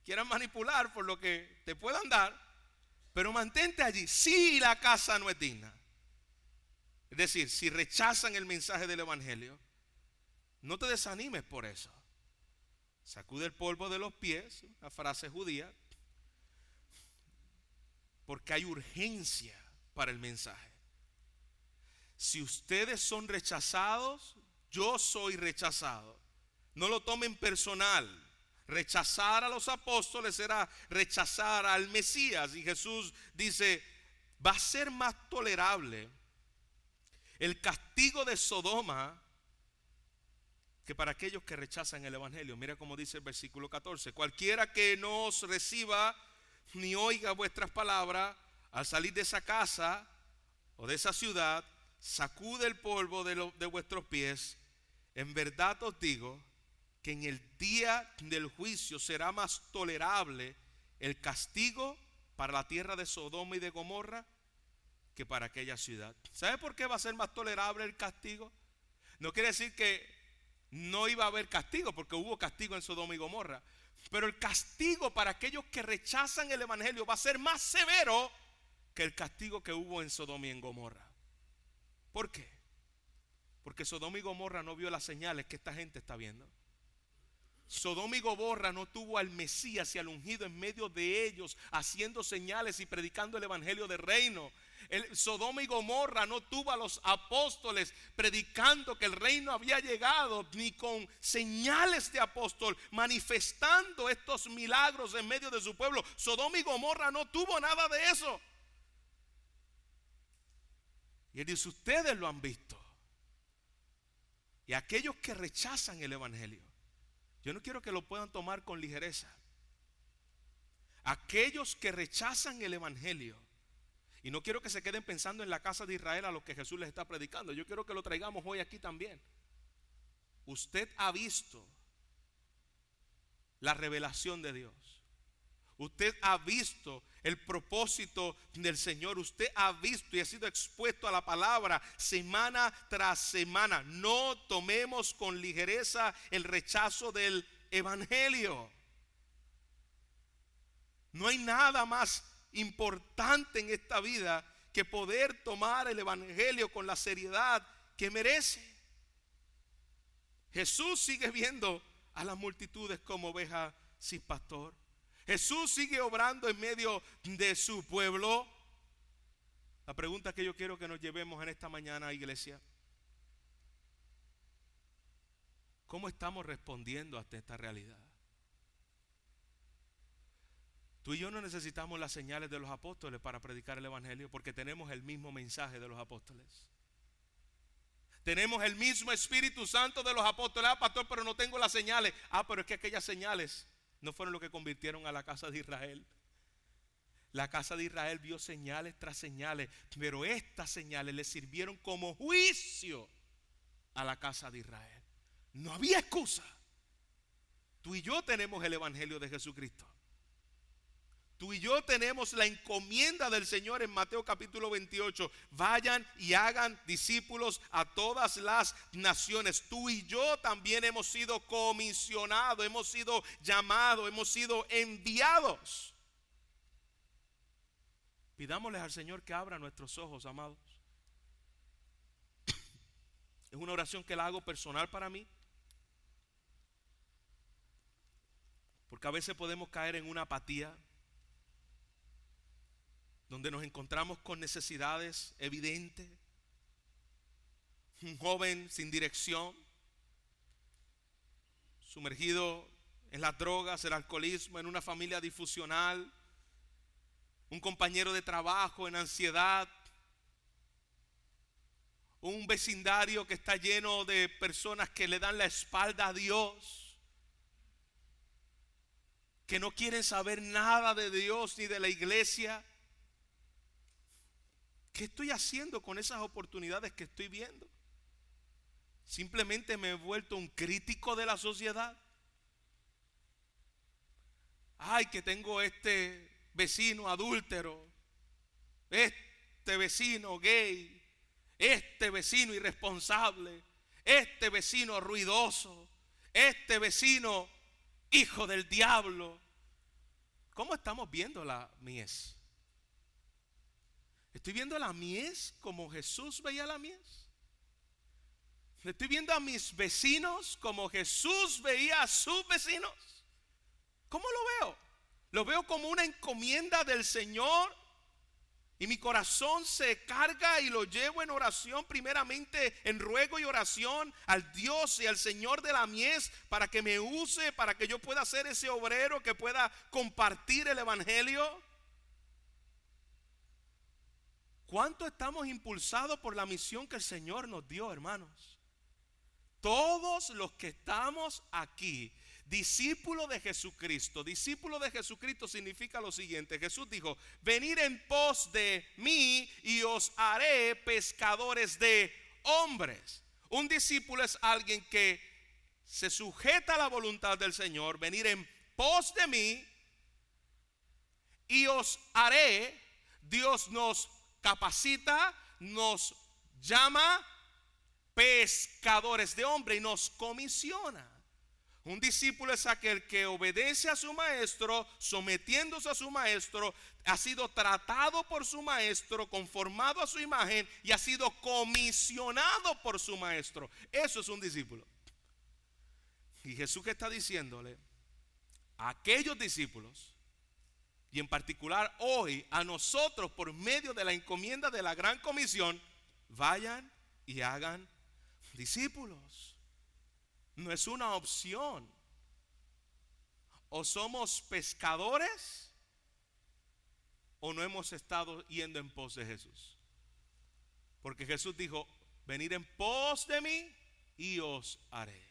quieran manipular por lo que te puedan dar, pero mantente allí. Si la casa no es digna, es decir, si rechazan el mensaje del evangelio, no te desanimes por eso. Sacude el polvo de los pies, una frase judía, porque hay urgencia para el mensaje. Si ustedes son rechazados, yo soy rechazado. No lo tomen personal. Rechazar a los apóstoles era rechazar al Mesías. Y Jesús dice: va a ser más tolerable el castigo de Sodoma que para aquellos que rechazan el evangelio. Mira cómo dice el versículo 14: cualquiera que no os reciba ni oiga vuestras palabras, al salir de esa casa o de esa ciudad, sacude el polvo de vuestros pies. En verdad os digo que en el día del juicio será más tolerable el castigo para la tierra de Sodoma y de Gomorra que para aquella ciudad. ¿Sabe por qué va a ser más tolerable el castigo? No quiere decir que no iba a haber castigo, porque hubo castigo en Sodoma y Gomorra. Pero el castigo para aquellos que rechazan el evangelio va a ser más severo que el castigo que hubo en Sodoma y en Gomorra. ¿Por qué? Porque Sodoma y Gomorra no vio las señales que esta gente está viendo. Sodoma y Gomorra no tuvo al Mesías y al ungido en medio de ellos, haciendo señales y predicando el evangelio del reino. Sodoma y Gomorra no tuvo a los apóstoles predicando que el reino había llegado, ni con señales de apóstol manifestando estos milagros en medio de su pueblo. Sodoma y Gomorra no tuvo nada de eso. Y él dice: ustedes lo han visto. Y aquellos que rechazan el evangelio, yo no quiero que lo puedan tomar con ligereza. Aquellos que rechazan el evangelio, y no quiero que se queden pensando en la casa de Israel a lo que Jesús les está predicando, yo quiero que lo traigamos hoy aquí también. Usted ha visto la revelación de Dios. Usted ha visto el propósito del Señor. Usted ha visto y ha sido expuesto a la palabra semana tras semana. No tomemos con ligereza el rechazo del evangelio. No hay nada más importante en esta vida que poder tomar el evangelio con la seriedad que merece. Jesús sigue viendo a las multitudes como ovejas sin pastor. Jesús sigue obrando en medio de su pueblo. La pregunta que yo quiero que nos llevemos en esta mañana, iglesia: ¿cómo estamos respondiendo ante esta realidad? Tú y yo no necesitamos las señales de los apóstoles para predicar el evangelio, porque tenemos el mismo mensaje de los apóstoles. Tenemos el mismo Espíritu Santo de los apóstoles. Pastor, pero no tengo las señales. Pero es que aquellas señales no fueron lo que convirtieron a la casa de Israel. La casa de Israel vio señales tras señales, pero estas señales le sirvieron como juicio a la casa de Israel. No había excusa. Tú y yo tenemos el evangelio de Jesucristo. Tú y yo tenemos la encomienda del Señor en Mateo capítulo 28. Vayan y hagan discípulos a todas las naciones. Tú y yo también hemos sido comisionados, hemos sido llamados, hemos sido enviados. Pidámosles al Señor que abra nuestros ojos, amados. Es una oración que la hago personal para mí, porque a veces podemos caer en una apatía, donde nos encontramos con necesidades evidentes. Un joven sin dirección, sumergido en las drogas, el alcoholismo, en una familia disfuncional. Un compañero de trabajo en ansiedad. Un vecindario que está lleno de personas que le dan la espalda a Dios, que no quieren saber nada de Dios ni de la iglesia. ¿Qué estoy haciendo con esas oportunidades que estoy viendo? ¿Simplemente me he vuelto un crítico de la sociedad? Ay, que tengo este vecino adúltero, este vecino gay, este vecino irresponsable, este vecino ruidoso, este vecino hijo del diablo. ¿Cómo estamos viendo la mies? ¿Estoy viendo la mies como Jesús veía la mies? ¿Estoy viendo a mis vecinos como Jesús veía a sus vecinos? ¿Cómo lo veo? Lo veo como una encomienda del Señor, y mi corazón se carga y lo llevo en oración, primeramente en ruego y oración al Dios y al Señor de la mies, para que me use, para que yo pueda ser ese obrero que pueda compartir el evangelio. ¿Cuánto estamos impulsados por la misión que el Señor nos dio, hermanos? Todos los que estamos aquí, discípulo de Jesucristo. Discípulo de Jesucristo significa lo siguiente: Jesús dijo: venid en pos de mí y os haré pescadores de hombres. Un discípulo es alguien que se sujeta a la voluntad del Señor. Venid en pos de mí y os haré. Dios nos capacita, nos llama pescadores de hombres y nos comisiona. Un discípulo es aquel que obedece a su maestro, sometiéndose a su maestro, ha sido tratado por su maestro, conformado a su imagen y ha sido comisionado por su maestro. Eso es un discípulo. Y Jesús, que está diciéndole a aquellos discípulos, y en particular hoy a nosotros por medio de la encomienda de la gran comisión: vayan y hagan discípulos. No es una opción. O somos pescadores o no hemos estado yendo en pos de Jesús. Porque Jesús dijo: venid en pos de mí y os haré.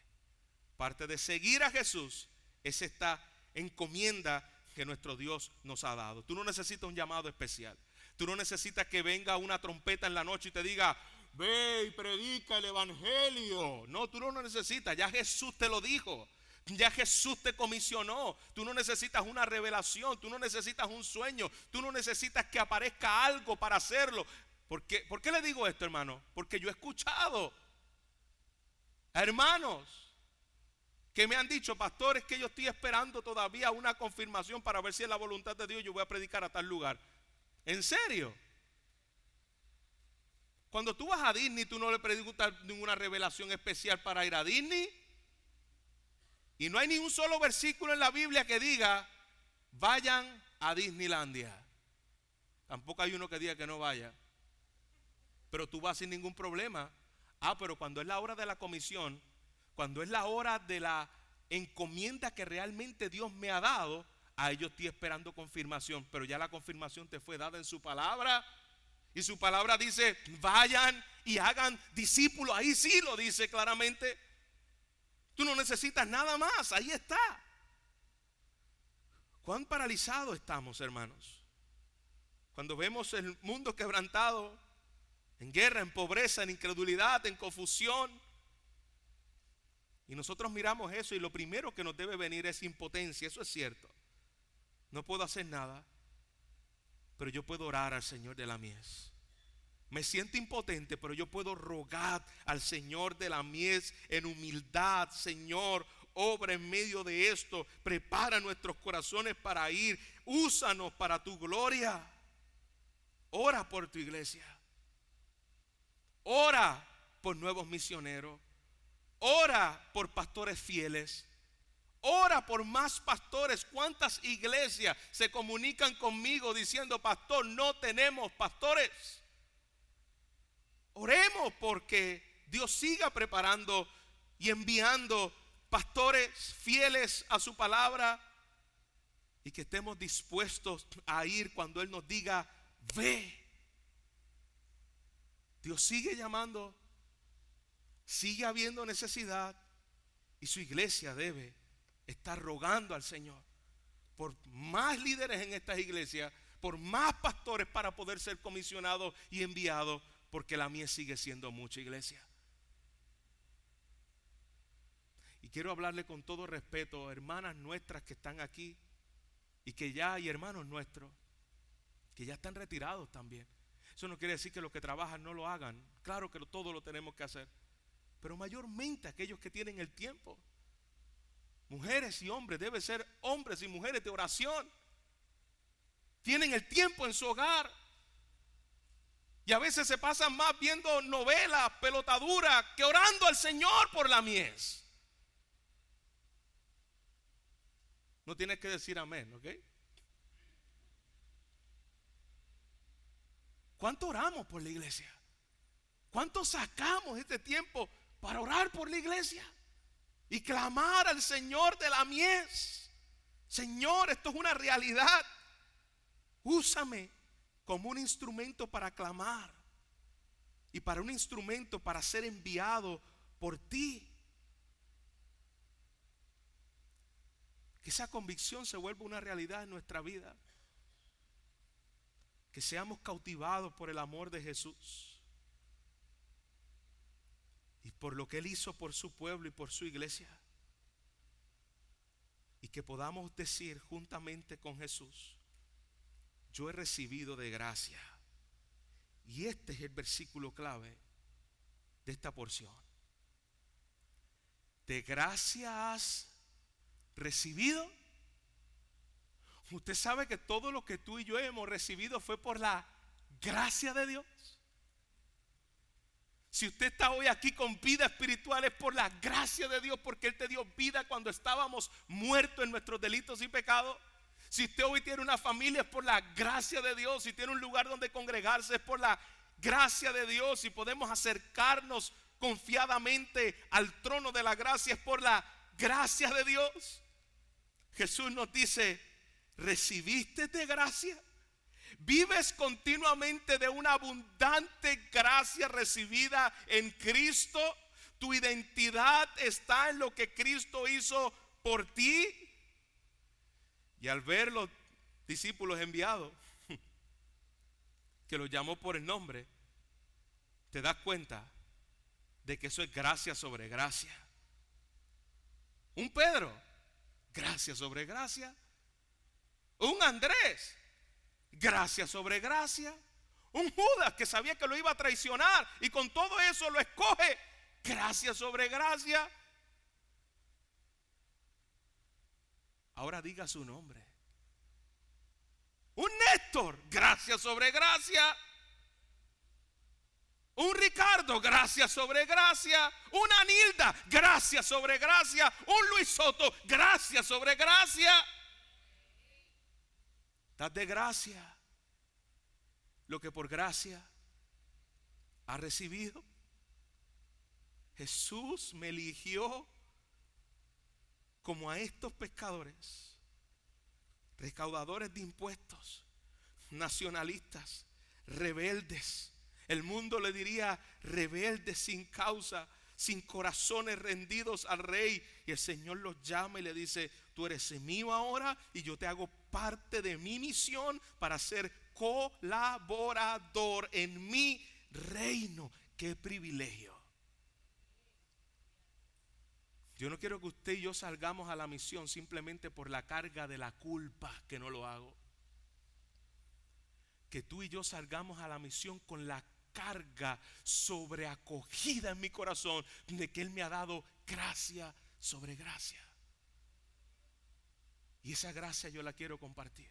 Parte de seguir a Jesús es esta encomienda que nuestro Dios nos ha dado. Tú no necesitas un llamado especial. Tú no necesitas que venga una trompeta en la noche y te diga: ve y predica el evangelio. No, tú no lo necesitas. Ya Jesús te lo dijo. Ya Jesús te comisionó. Tú no necesitas una revelación. Tú no necesitas un sueño. Tú no necesitas que aparezca algo para hacerlo. ¿Por qué le digo esto, hermano? Porque yo he escuchado a hermanos que me han dicho: pastor, es que yo estoy esperando todavía una confirmación para ver si es la voluntad de Dios, yo voy a predicar a tal lugar. ¿En serio? Cuando tú vas a Disney, tú no le preguntas ninguna revelación especial para ir a Disney. Y no hay ni un solo versículo en la Biblia que diga: vayan a Disneylandia. Tampoco hay uno que diga que no vaya. Pero tú vas sin ningún problema. Pero cuando es la hora de la comisión, cuando es la hora de la encomienda que realmente Dios me ha dado, a ellos estoy esperando confirmación. Pero ya la confirmación te fue dada en su palabra. Y su palabra dice: vayan y hagan discípulos. Ahí sí lo dice claramente. Tú no necesitas nada más, ahí está. ¿Cuán paralizados estamos, hermanos? Cuando vemos el mundo quebrantado, en guerra, en pobreza, en incredulidad, en confusión, y nosotros miramos eso y lo primero que nos debe venir es impotencia. Eso es cierto. No puedo hacer nada, pero yo puedo orar al Señor de la mies. Me siento impotente, pero yo puedo rogar al Señor de la mies en humildad: Señor, obra en medio de esto, prepara nuestros corazones para ir, úsanos para tu gloria. Ora por tu iglesia, ora por nuevos misioneros, ora por pastores fieles, ora por más pastores. ¿Cuántas iglesias se comunican conmigo diciendo: pastor, no tenemos pastores? Oremos porque Dios siga preparando y enviando pastores fieles a su palabra, y que estemos dispuestos a ir cuando Él nos diga: ve. Dios sigue llamando, sigue habiendo necesidad, y su iglesia debe estar rogando al Señor por más líderes en estas iglesias, por más pastores para poder ser comisionados y enviados, porque la mía sigue siendo mucha, iglesia. Y quiero hablarle con todo respeto, hermanas nuestras que están aquí y hermanos nuestros que ya están retirados también. Eso no quiere decir que los que trabajan no lo hagan. Claro que todo lo tenemos que hacer, pero mayormente aquellos que tienen el tiempo. Mujeres y hombres, deben ser hombres y mujeres de oración. Tienen el tiempo en su hogar. Y a veces se pasan más viendo novelas, pelotaduras, que orando al Señor por la mies. No tienes que decir amén, ¿ok? ¿Cuánto oramos por la iglesia? ¿Cuánto sacamos este tiempo para orar por la iglesia? Y clamar al Señor de la mies: Señor, esto es una realidad. Úsame como un instrumento para clamar y para un instrumento para ser enviado por ti. Que esa convicción se vuelva una realidad en nuestra vida. Que seamos cautivados por el amor de Jesús y por lo que Él hizo por su pueblo y por su iglesia. Y que podamos decir juntamente con Jesús: yo he recibido de gracia Y este es el versículo clave de esta porción. ¿De gracia has recibido? Usted sabe que todo lo que tú y yo hemos recibido fue por la gracia de Dios. Si usted está hoy aquí con vida espiritual, es por la gracia de Dios, porque Él te dio vida cuando estábamos muertos en nuestros delitos y pecados. Si usted hoy tiene una familia, es por la gracia de Dios. Si tiene un lugar donde congregarse, es por la gracia de Dios. Si podemos acercarnos confiadamente al trono de la gracia, es por la gracia de Dios. Jesús nos dice: ¿recibiste de gracia? ¿Vives continuamente de una abundante gracia recibida en Cristo? ¿Tu identidad está en lo que Cristo hizo por ti? Y al ver los discípulos enviados, que los llamó por el nombre, te das cuenta de que eso es gracia sobre gracia. Un Pedro, gracia sobre gracia. Un Andrés, gracia sobre gracia. Un Judas que sabía que lo iba a traicionar y con todo eso lo escoge, gracia sobre gracia. Ahora diga su nombre. Un Néstor, gracia sobre gracia. Un Ricardo, gracia sobre gracia. Una Nilda, gracia sobre gracia. Un Luis Soto, gracia sobre gracia. Dad de gracia lo que por gracia ha recibido. Jesús me eligió como a estos pescadores, recaudadores de impuestos, nacionalistas, rebeldes. El mundo le diría rebeldes sin causa, sin corazones rendidos al Rey. Y el Señor los llama y le dice: tú eres mío ahora y yo te hago parte de mi misión para ser colaborador en mi reino. ¡Qué privilegio! Yo no quiero que usted y yo salgamos a la misión simplemente por la carga de la culpa que no lo hago. Que tú y yo salgamos a la misión con la carga sobreacogida en mi corazón de que Él me ha dado gracia sobre gracia. Y esa gracia yo la quiero compartir.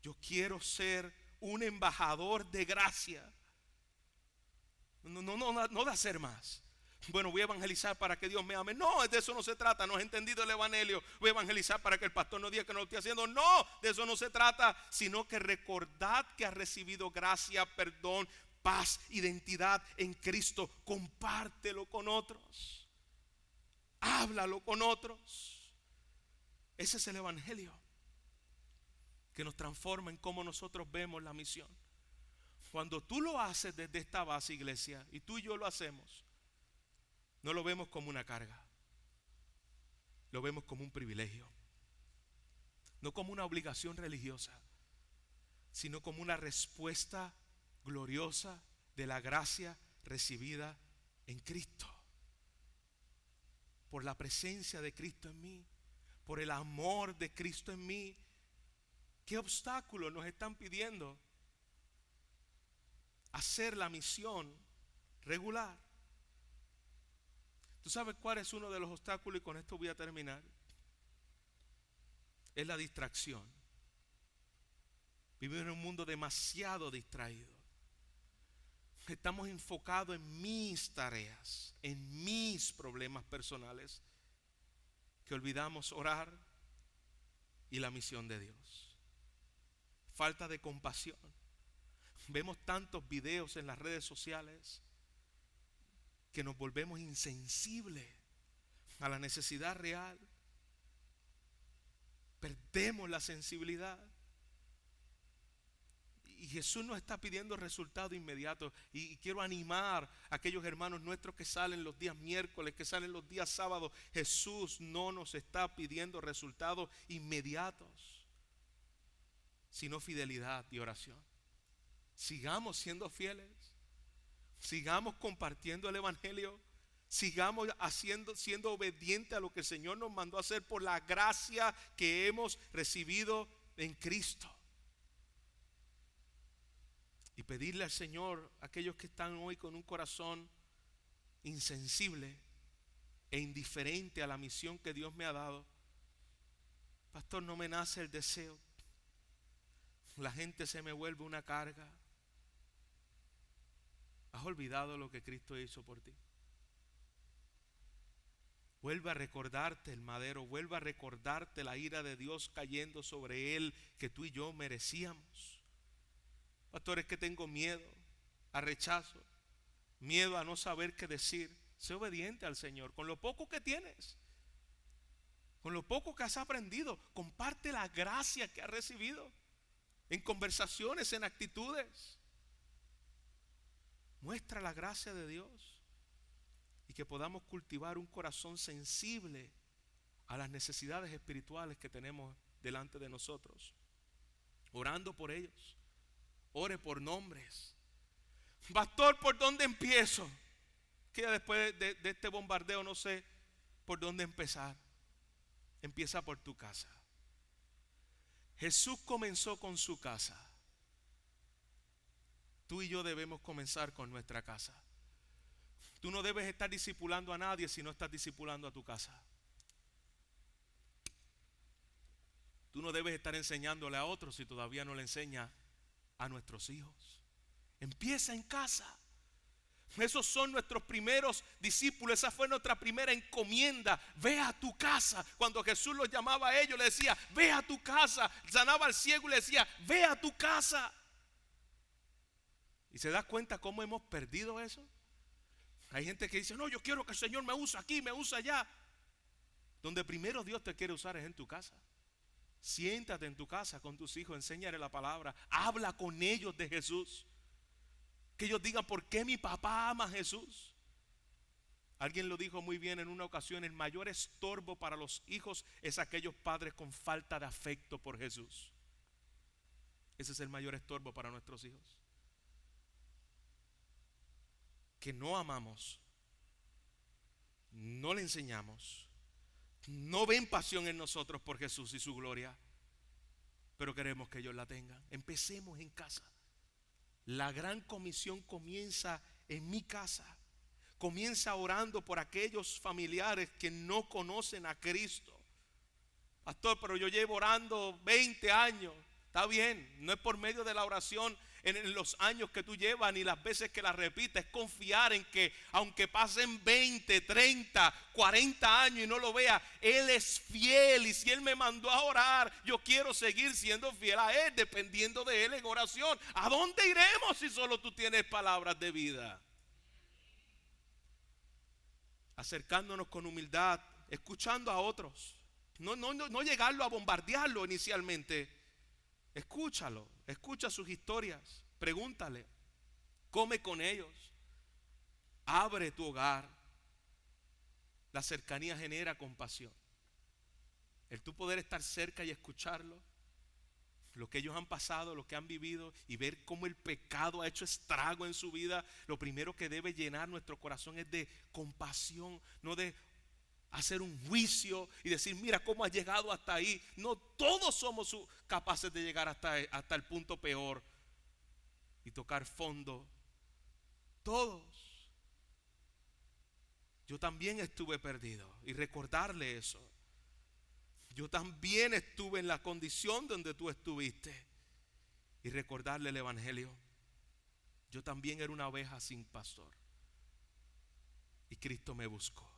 Yo quiero ser un embajador de gracia. No de hacer más. Bueno, voy a evangelizar para que Dios me ame. No, de eso no se trata. No has entendido el evangelio. Voy a evangelizar para que el pastor no diga que no lo estoy haciendo. No, de eso no se trata. Sino que recordad que has recibido gracia, perdón, paz, identidad en Cristo. Compártelo con otros. Háblalo con otros. Ese es el evangelio que nos transforma en cómo nosotros vemos la misión. Cuando tú lo haces desde esta base, iglesia, y tú y yo lo hacemos, no lo vemos como una carga, lo vemos como un privilegio, no como una obligación religiosa, sino como una respuesta gloriosa de la gracia recibida en Cristo. Por la presencia de Cristo en mí, por el amor de Cristo en mí. ¿Qué obstáculos nos están pidiendo hacer la misión regular? ¿Tú sabes cuál es uno de los obstáculos? Y con esto voy a terminar. Es la distracción. Vivimos en un mundo demasiado distraído. Estamos enfocados en mis tareas, en mis problemas personales, que olvidamos orar y la misión de Dios. Falta de compasión. Vemos tantos videos en las redes sociales que nos volvemos insensibles a la necesidad real. Perdemos la sensibilidad. Y Jesús nos está pidiendo resultados inmediatos. Y quiero animar a aquellos hermanos nuestros que salen los días miércoles, que salen los días sábados. Jesús no nos está pidiendo resultados inmediatos, sino fidelidad y oración. Sigamos siendo fieles. Sigamos compartiendo el evangelio. Sigamos siendo obedientes a lo que el Señor nos mandó a hacer por la gracia que hemos recibido en Cristo. y pedirle al Señor, a aquellos que están hoy con un corazón insensible e indiferente a la misión que Dios me ha dado: pastor, no me nace el deseo, la gente se me vuelve una carga. ¿Has olvidado lo que Cristo hizo por ti? Vuelve a recordarte el madero, vuelve a recordarte la ira de Dios cayendo sobre él, que tú y yo merecíamos. Pastor, es que tengo miedo a rechazo, miedo a no saber qué decir. Sé obediente al Señor con lo poco que tienes, con lo poco que has aprendido. Comparte la gracia que has recibido en conversaciones, en actitudes. Muestra la gracia de Dios, y que podamos cultivar un corazón sensible a las necesidades espirituales que tenemos delante de nosotros, orando por ellos. Ore por nombres. Pastor, ¿por dónde empiezo? Que ya después de este bombardeo no sé por dónde empezar. Empieza por tu casa. Jesús comenzó con su casa. Tú y yo debemos comenzar con nuestra casa. Tú no debes estar discipulando a nadie si no estás discipulando a tu casa. Tú no debes estar enseñándole a otros si todavía no le enseñas a nuestros hijos. Empieza en casa. Esos son nuestros primeros discípulos. Esa fue nuestra primera encomienda. Ve a tu casa. Cuando Jesús los llamaba a ellos, le decía: ve a tu casa. Sanaba al ciego y le decía: ve a tu casa. ¿Y se da cuenta cómo hemos perdido eso? Hay gente que dice: no, yo quiero que el Señor me use aquí, me use allá. Donde primero Dios te quiere usar es en tu casa. Siéntate en tu casa con tus hijos, enséñale la palabra, habla con ellos de Jesús. Que ellos digan: ¿por qué mi papá ama a Jesús? Alguien lo dijo muy bien en una ocasión: el mayor estorbo para los hijos es aquellos padres con falta de afecto por Jesús. Ese es el mayor estorbo para nuestros hijos, que no amamos, no le enseñamos, no ven pasión en nosotros por Jesús y su gloria, pero queremos que ellos la tengan. Empecemos en casa. La gran comisión comienza en mi casa. Comienza orando por aquellos familiares que no conocen a Cristo. Pastor, pero yo llevo orando 20 años. Está bien, no es por medio de la oración en los años que tú llevas ni las veces que la repites. Es confiar en que aunque pasen 20, 30, 40 años y no lo vea, Él es fiel. Y si Él me mandó a orar, yo quiero seguir siendo fiel a Él, dependiendo de Él en oración. ¿A dónde iremos si solo tú tienes palabras de vida? Acercándonos con humildad, escuchando a otros. No llegarlo a bombardearlo inicialmente. Escúchalo, escucha sus historias, pregúntale, come con ellos, abre tu hogar. La cercanía genera compasión. El tú poder estar cerca y escucharlo, lo que ellos han pasado, lo que han vivido, y ver cómo el pecado ha hecho estrago en su vida, lo primero que debe llenar nuestro corazón es de compasión, no de hacer un juicio y decir: mira cómo has llegado hasta ahí. No, todos somos capaces de llegar hasta el punto peor y tocar fondo. Todos. Yo también estuve perdido, y recordarle eso. Yo también estuve en la condición donde tú estuviste, y recordarle el evangelio. Yo también era una oveja sin pastor, y Cristo me buscó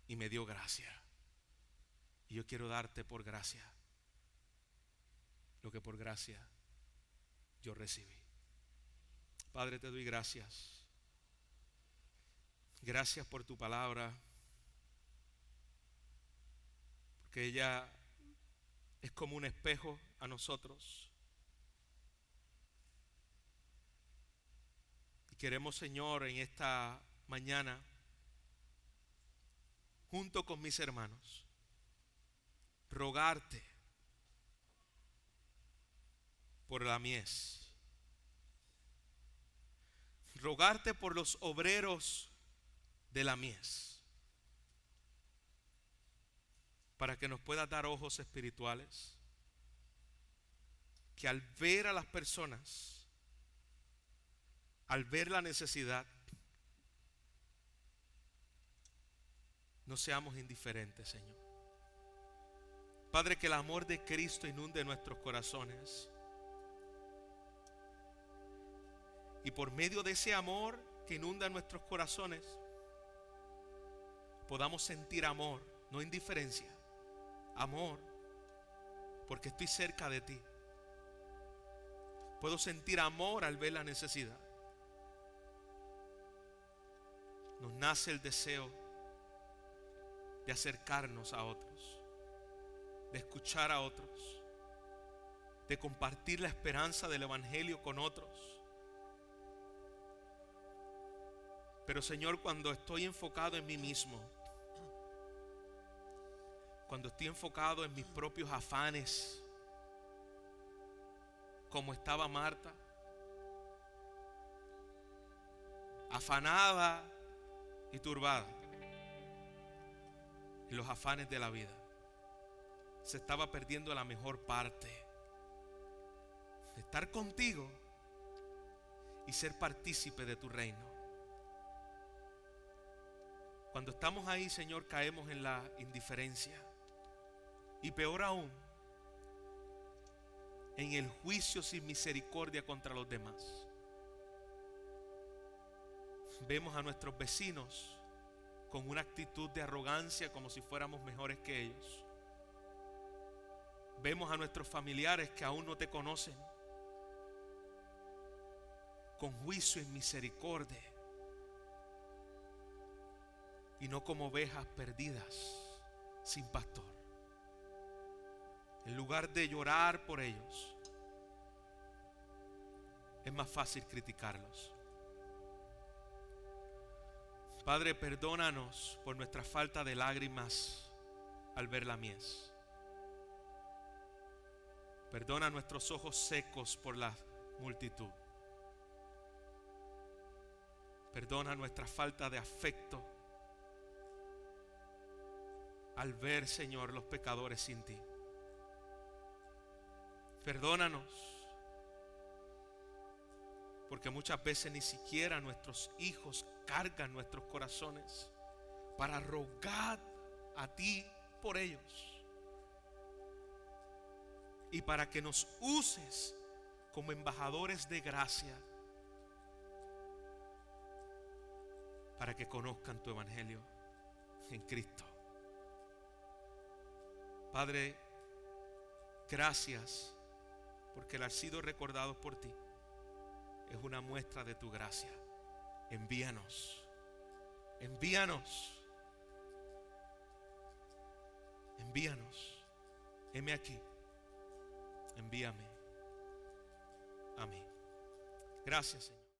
y me dio gracia. Y yo quiero darte por gracia lo que por gracia yo recibí. Padre, te doy gracias. Gracias por tu palabra, porque ella es como un espejo a nosotros. Y queremos, Señor, en esta mañana, junto con mis hermanos, rogarte por la mies, rogarte por los obreros de la mies, para que nos puedas dar ojos espirituales, que al ver a las personas al ver la necesidad, no seamos indiferentes, Señor. Padre, que el amor de Cristo inunde nuestros corazones. Y por medio de ese amor que inunda nuestros corazones, podamos sentir amor, no indiferencia. Amor, porque estoy cerca de ti. Puedo sentir amor al ver la necesidad. Nos nace el deseo de acercarnos a otros, de escuchar a otros, de compartir la esperanza del evangelio con otros. Pero Señor, cuando estoy enfocado en mí mismo, cuando estoy enfocado en mis propios afanes, como estaba Marta, afanada y turbada en los afanes de la vida, se estaba perdiendo la mejor parte de estar contigo y ser partícipe de tu reino. Cuando estamos ahí, Señor, caemos en la indiferencia y peor aún, en el juicio sin misericordia contra los demás. Vemos a nuestros vecinos con una actitud de arrogancia como si fuéramos mejores que ellos. Vemos a nuestros familiares que aún no te conocen con juicio y misericordia, y no como ovejas perdidas sin pastor. En lugar de llorar por ellos, es más fácil criticarlos. Padre, perdónanos por nuestra falta de lágrimas al ver la mies. Perdona nuestros ojos secos por la multitud. Perdona nuestra falta de afecto al ver, Señor, los pecadores sin ti. Perdónanos, porque muchas veces ni siquiera nuestros hijos cargan nuestros corazones para rogar a ti por ellos y para que nos uses como embajadores de gracia para que conozcan tu evangelio en Cristo. Padre, gracias porque el haber sido recordados por ti es una muestra de tu gracia. Envíanos, envíanos, envíanos. Heme aquí, envíame a mí. Gracias, Señor.